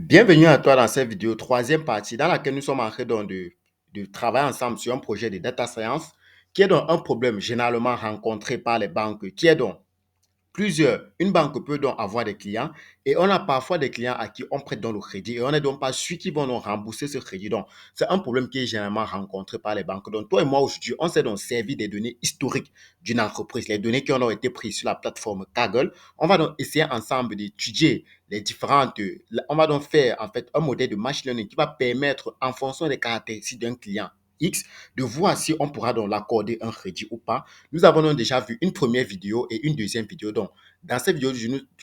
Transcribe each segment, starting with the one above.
Bienvenue à toi dans cette vidéo, troisième partie, dans laquelle nous sommes en train de travailler ensemble sur un projet de data science qui est donc un problème généralement rencontré par les banques, qui est donc une banque peut donc avoir des clients et on a parfois des clients à qui on prête donc le crédit et on n'est donc pas sûr qu'ils vont nous rembourser ce crédit. Donc, c'est un problème qui est généralement rencontré par les banques. Donc, toi et moi aujourd'hui, on s'est donc servi des données historiques d'une entreprise, les données qui ont été prises sur la plateforme Kaggle. On va donc essayer ensemble d'étudier les différentes. On va donc faire en fait un modèle de machine learning qui va permettre, en fonction des caractéristiques d'un client X, de voir si on pourra donc l'accorder un crédit ou pas. Nous avons donc déjà vu une première vidéo et une deuxième vidéo. Donc, dans cette vidéo,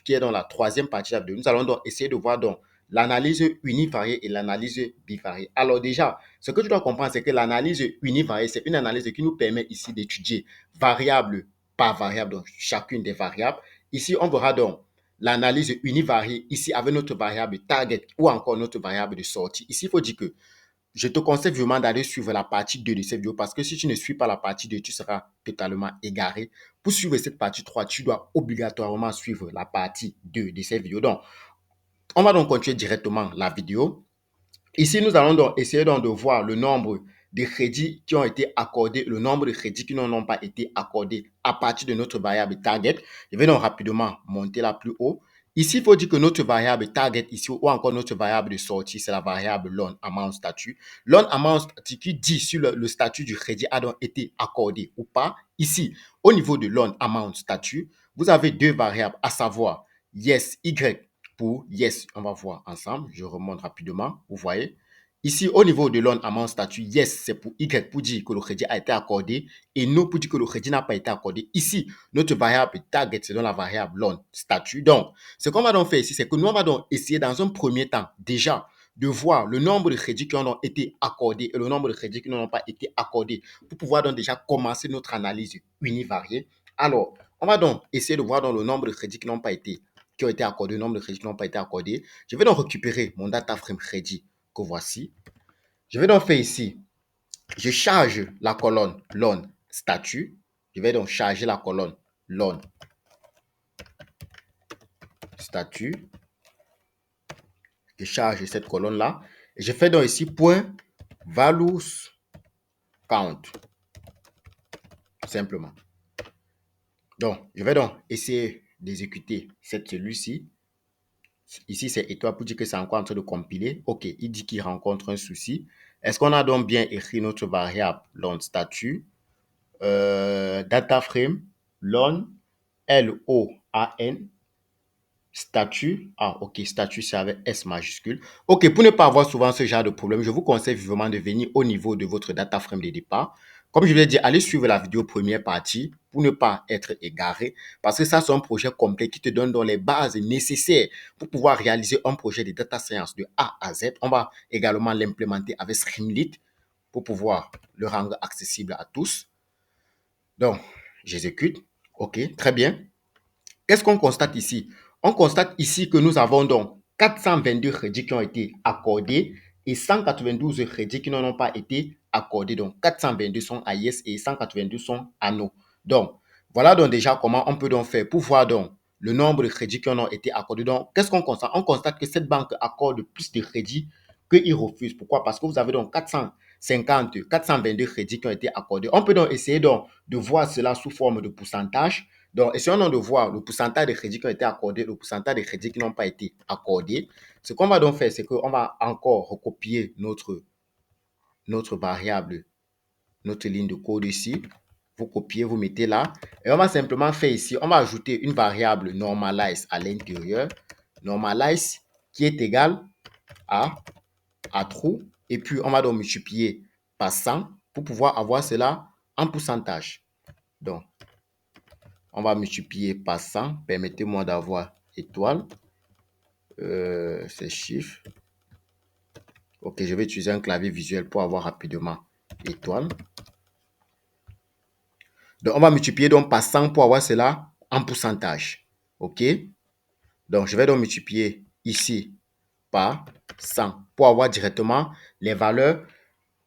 qui est dans la troisième partie de la vidéo, nous allons donc essayer de voir donc l'analyse univariée et l'analyse bivariée. Alors déjà, ce que tu dois comprendre, c'est que l'analyse univariée, c'est une analyse qui nous permet ici d'étudier variable par variable, donc chacune des variables. Ici, on verra donc l'analyse univariée, ici avec notre variable target ou encore notre variable de sortie. Ici, il faut dire que je te conseille vraiment d'aller suivre la partie 2 de cette vidéo parce que si tu ne suis pas la partie 2, tu seras totalement égaré. Pour suivre cette partie 3, tu dois obligatoirement suivre la partie 2 de cette vidéo. Donc, on va donc continuer directement la vidéo. Ici, nous allons donc essayer donc de voir le nombre de crédits qui ont été accordés, le nombre de crédits qui n'ont pas été accordés à partir de notre variable target. Je vais donc rapidement monter là plus haut. Ici, il faut dire que notre variable target ici ou encore notre variable de sortie, c'est la variable loan amount statut. Loan amount statut qui dit si le statut du crédit a donc été accordé ou pas. Ici, au niveau de loan amount statut, vous avez deux variables, à savoir yes, y pour yes. On va voir ensemble. Je remonte rapidement. Vous voyez. Ici, au niveau de loan amount statut, yes, c'est pour Y pour dire que le crédit a été accordé et no pour dire que le crédit n'a pas été accordé. Ici, notre variable target, c'est donc la variable loan statut. Donc, ce qu'on va donc faire ici, c'est que nous, on va donc essayer dans un premier temps, déjà, de voir le nombre de crédits qui ont été accordés et le nombre de crédits qui n'ont pas été accordés pour pouvoir donc déjà commencer notre analyse univariée. Alors, on va donc essayer de voir donc le nombre de crédits qui ont été accordés, le nombre de crédits qui n'ont pas été accordés. Je vais donc récupérer mon data frame crédit que voici. Je vais donc faire ici, je charge la colonne loan statut. Je vais donc charger la colonne loan statut. Je charge cette colonne-là. Et je fais donc ici point values count. Simplement. Donc, je vais donc essayer d'exécuter cette celui-ci. Ici, c'est étoile pour dire que c'est encore en train de compiler. OK, il dit qu'il rencontre un souci. Est-ce qu'on a donc bien écrit notre variable loan statut, data frame, loan, L-O-A-N, statut. Ah, OK, statut, c'est avec S majuscule. OK, pour ne pas avoir souvent ce genre de problème, je vous conseille vivement de venir au niveau de votre data frame de départ. Comme je l'ai dit, allez suivre la vidéo première partie pour ne pas être égaré. Parce que ça, c'est un projet complet qui te donne dans les bases nécessaires pour pouvoir réaliser un projet de data science de A à Z. On va également l'implémenter avec Streamlit pour pouvoir le rendre accessible à tous. Donc, j'exécute. OK, très bien. Qu'est-ce qu'on constate ici? On constate ici que nous avons donc 422 crédits qui ont été accordés et 192 crédits qui n'ont pas été accordés. Donc, 422 sont à yes et 192 sont à no. Donc, voilà donc déjà comment on peut donc faire pour voir donc le nombre de crédits qui ont été accordés. Donc, qu'est-ce qu'on constate? On constate que cette banque accorde plus de crédits qu'il refuse. Pourquoi? Parce que vous avez donc 422 crédits qui ont été accordés. On peut donc essayer donc de voir cela sous forme de pourcentage. Donc, essayons de voir le pourcentage de crédits qui ont été accordés, le pourcentage de crédits qui n'ont pas été accordés. Ce qu'on va donc faire, c'est qu'on va encore recopier notre variable, notre ligne de code ici. Vous copiez, vous mettez là. Et on va simplement faire ici, on va ajouter une variable normalize à l'intérieur. Normalize qui est égal à true. Et puis, on va donc multiplier par 100 pour pouvoir avoir cela en pourcentage. Donc, on va multiplier par 100. Permettez-moi d'avoir étoile. Ces chiffres. Ok, je vais utiliser un clavier visuel pour avoir rapidement étoile. Donc, on va multiplier donc par 100 pour avoir cela en pourcentage. Ok. Donc, je vais donc multiplier ici par 100 pour avoir directement les valeurs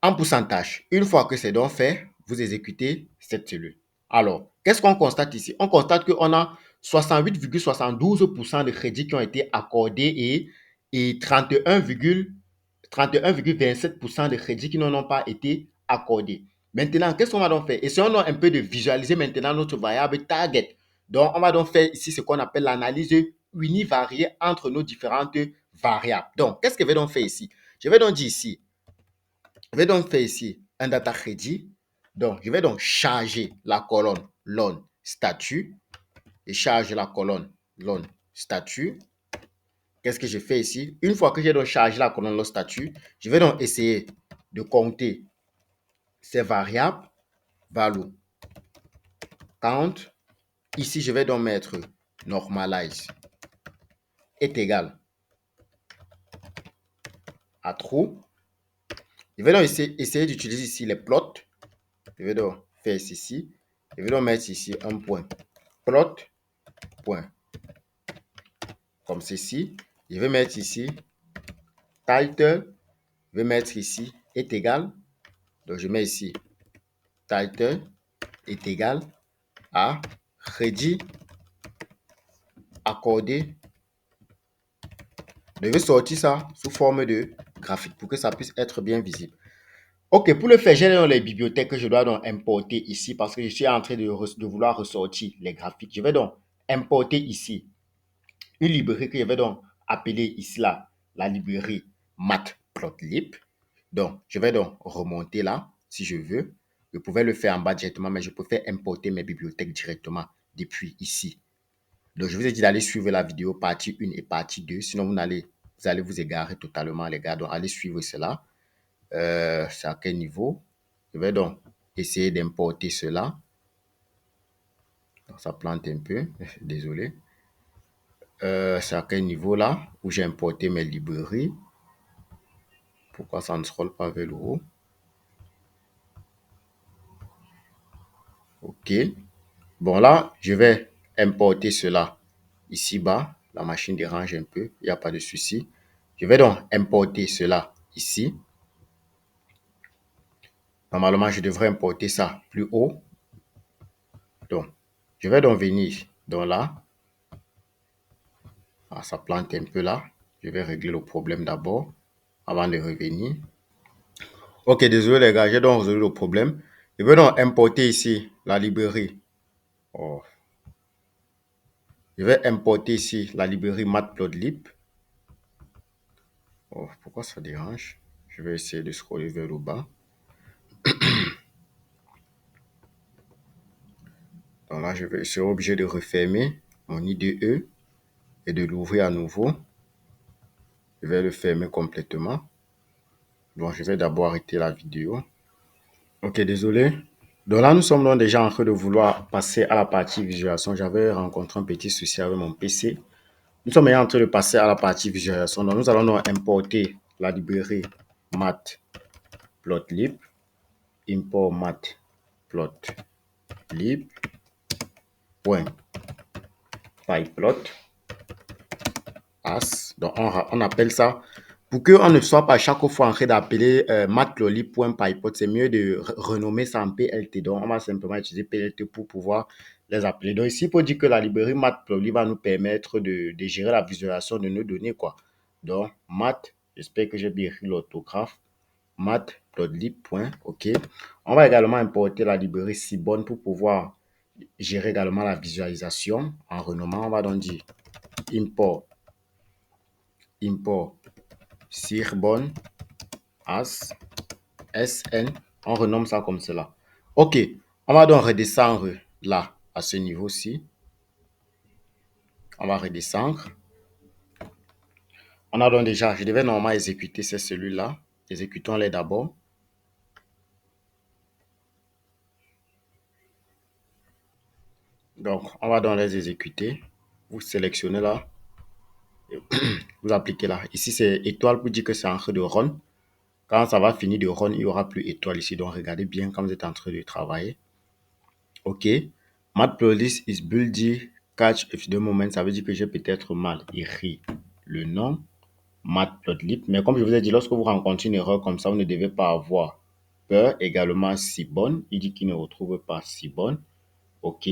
en pourcentage. Une fois que c'est donc fait, vous exécutez cette cellule. Alors, qu'est-ce qu'on constate ici? On constate qu'on a 68,72% de crédits qui ont été accordés et et 31,27% de crédits qui n'ont pas été accordés. Maintenant, qu'est-ce qu'on va donc faire? Essayons un peu de visualiser maintenant notre variable target. Donc, on va donc faire ici ce qu'on appelle l'analyse univariée entre nos différentes variables. Donc, qu'est-ce que je vais donc faire ici? Je vais donc dire ici, je vais donc faire ici un data crédit. Donc, je vais donc charger la colonne loan statut et charger la colonne loan statut. Qu'est-ce que je fais ici? Une fois que j'ai donc chargé la colonne loan statut, je vais donc essayer de compter ces variables, value count. Ici, je vais donc mettre normalize est égal à true. Je vais donc essayer d'utiliser ici les plots. Je vais donc faire ceci. Je vais donc mettre ici un point plot, point, comme ceci. Je vais mettre ici title. Je vais mettre ici est égal. Donc, je mets ici title est égal à crédit accordé. Je vais sortir ça sous forme de graphique pour que ça puisse être bien visible. Ok, pour le faire, j'ai les bibliothèques que je dois donc importer ici parce que je suis en train de vouloir ressortir les graphiques. Je vais donc importer ici une librairie que je vais donc appeler ici là, la librairie Matplotlib. Donc, je vais donc remonter là, si je veux. Je pouvais le faire en bas directement, mais je préfère importer mes bibliothèques directement depuis ici. Donc, je vous ai dit d'aller suivre la vidéo partie 1 et partie 2. Sinon, vous allez vous égarer totalement, les gars. Donc, allez suivre cela. C'est à quel niveau? Je vais donc essayer d'importer cela. Donc, ça plante un peu. Désolé. C'est à quel niveau là où j'ai importé mes librairies? Pourquoi ça ne scrolle pas vers le haut? OK. Bon, là, je vais importer cela ici bas. La machine dérange un peu. Il n'y a pas de souci. Je vais donc importer cela ici. Normalement, je devrais importer ça plus haut. Donc, je vais donc venir dans là. Ah, ça plante un peu là. Je vais régler le problème d'abord avant de revenir. Ok, désolé les gars, j'ai donc résolu le problème. Je vais donc importer ici la librairie. Oh. Je vais importer ici la librairie Matplotlib. Oh, pourquoi ça dérange? Je vais essayer de scroller vers le bas. Donc là, je serai obligé de refermer mon IDE et de l'ouvrir à nouveau. Je vais le fermer complètement. Bon, je vais d'abord arrêter la vidéo. Ok, désolé. Donc là, nous sommes donc déjà en train de vouloir passer à la partie visualisation. J'avais rencontré un petit souci avec mon PC. Nous sommes en train de passer à la partie visualisation. Donc, nous allons donc importer la librairie Matplotlib. Import Matplotlib. .pyplot as. Donc, on appelle ça. Pour qu'on ne soit pas chaque fois en train d'appeler matplotlib.pyplot, c'est mieux de renommer ça en PLT. Donc, on va simplement utiliser PLT pour pouvoir les appeler. Donc, ici, il faut dire que la librairie Matplotlib va nous permettre de gérer la visualisation de nos données, quoi. Donc, j'espère que j'ai bien écrit l'orthographe. Matplotlib. OK. On va également importer la librairie Seaborn pour pouvoir gérer également la visualisation en renommant. On va donc dire import Seaborn as SN. On renomme ça comme cela. OK. On va donc redescendre là, à ce niveau-ci. On va redescendre. On a donc déjà, je devais normalement exécuter ces cellules-là. Exécutons-les d'abord. Donc, on va donc les exécuter. Vous sélectionnez là. Vous appliquez là. Ici, c'est étoile pour dire que c'est en train de run. Quand ça va finir de run, il n'y aura plus étoile ici. Donc, regardez bien quand vous êtes en train de travailler. OK. Matplotlib is building catch if the moment. Ça veut dire que j'ai peut-être mal écrit le nom Matplotlib. Mais comme je vous ai dit, lorsque vous rencontrez une erreur comme ça, vous ne devez pas avoir peur. Également, Seaborn. Il dit qu'il ne retrouve pas Seaborn. OK.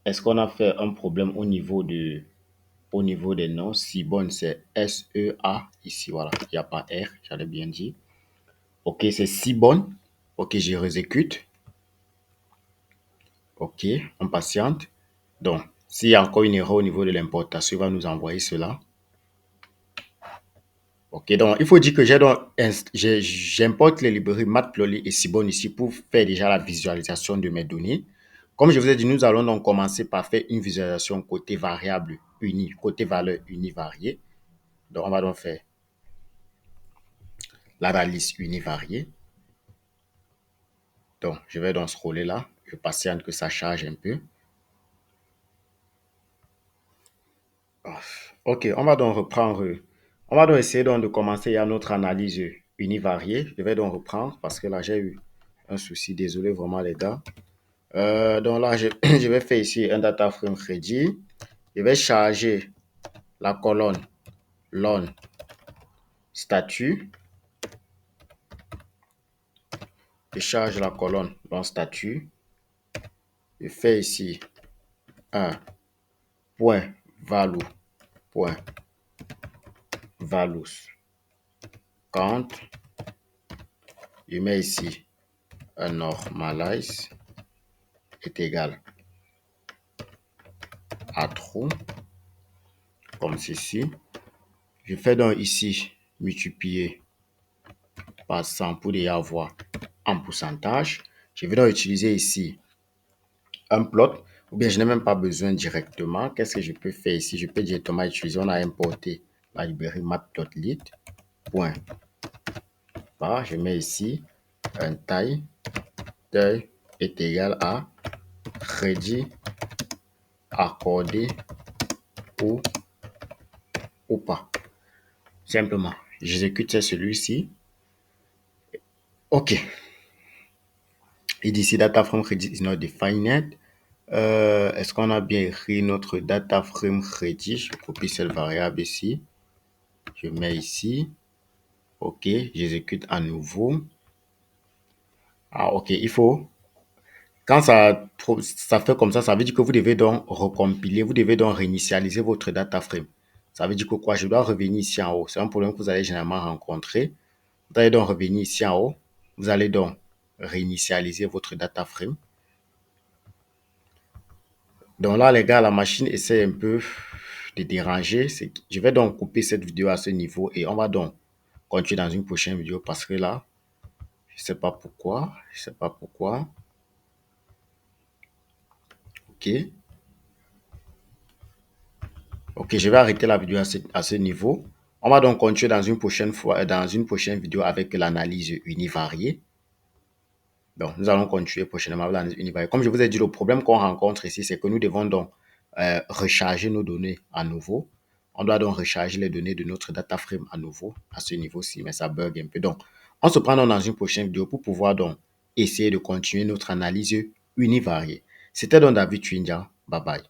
Est-ce qu'on a fait un problème au niveau de au niveau des noms. Seabone, c'est S-E-A. Ici, voilà, il n'y a pas R, j'allais bien dire. OK, c'est Seabone. OK, je réexécute. OK, on patiente. Donc, s'il y a encore une erreur au niveau de l'importation, il va nous envoyer cela. OK, donc il faut dire que j'importe les librairies Matplotlib et Seabone ici pour faire déjà la visualisation de mes données. Comme je vous ai dit, nous allons donc commencer par faire une visualisation côté variable unie, côté valeur univariée. Donc, on va donc faire l'analyse univariée. Donc, je vais donc scroller là. Je patiente que ça charge un peu. OK, on va donc reprendre. On va donc essayer donc de commencer à notre analyse univariée. Je vais donc reprendre parce que là, j'ai eu un souci. Désolé vraiment, les gars. Donc là, je vais faire ici un data frame ready. Je vais charger la colonne loan statut. Je charge la colonne loan statut. Je fais ici un point value, point values count. Je mets ici un normalize est égal à true, comme ceci. Je fais donc ici multiplier par 100 pour y avoir en pourcentage. Je vais donc utiliser ici un plot, ou bien je n'ai même pas besoin directement. Qu'est-ce que je peux faire ici? Je peux directement utiliser, on a importé la librairie matplotlib. Point. Je mets ici un taille est égal à ready accordé ou pas. Simplement, j'exécute celui-ci. OK. Et d'ici data frame ready is not defined. Est-ce qu'on a bien écrit notre data frame ready? Je copie cette variable ici. Je mets ici. OK. J'exécute à nouveau. OK. Il faut. Quand ça fait comme ça veut dire que vous devez donc recompiler. Vous devez donc réinitialiser votre data frame. Ça veut dire que quoi? Je dois revenir ici en haut. C'est un problème que vous allez généralement rencontrer. Vous allez donc revenir ici en haut. Vous allez donc réinitialiser votre data frame. Donc là, les gars, la machine essaie un peu de déranger. Je vais donc couper cette vidéo à ce niveau et on va donc continuer dans une prochaine vidéo parce que là, je sais pas pourquoi. Je sais pas pourquoi. OK. OK, je vais arrêter la vidéo à ce niveau. On va donc continuer dans une prochaine fois, dans une prochaine vidéo avec l'analyse univariée. Donc, nous allons continuer prochainement avec l'analyse univariée. Comme je vous ai dit, le problème qu'on rencontre ici, c'est que nous devons donc recharger nos données à nouveau. On doit donc recharger les données de notre data frame à nouveau à ce niveau-ci, mais ça bug un peu. Donc, on se prend donc dans une prochaine vidéo pour pouvoir donc essayer de continuer notre analyse univariée. C'était donc David Twinja. Bye bye.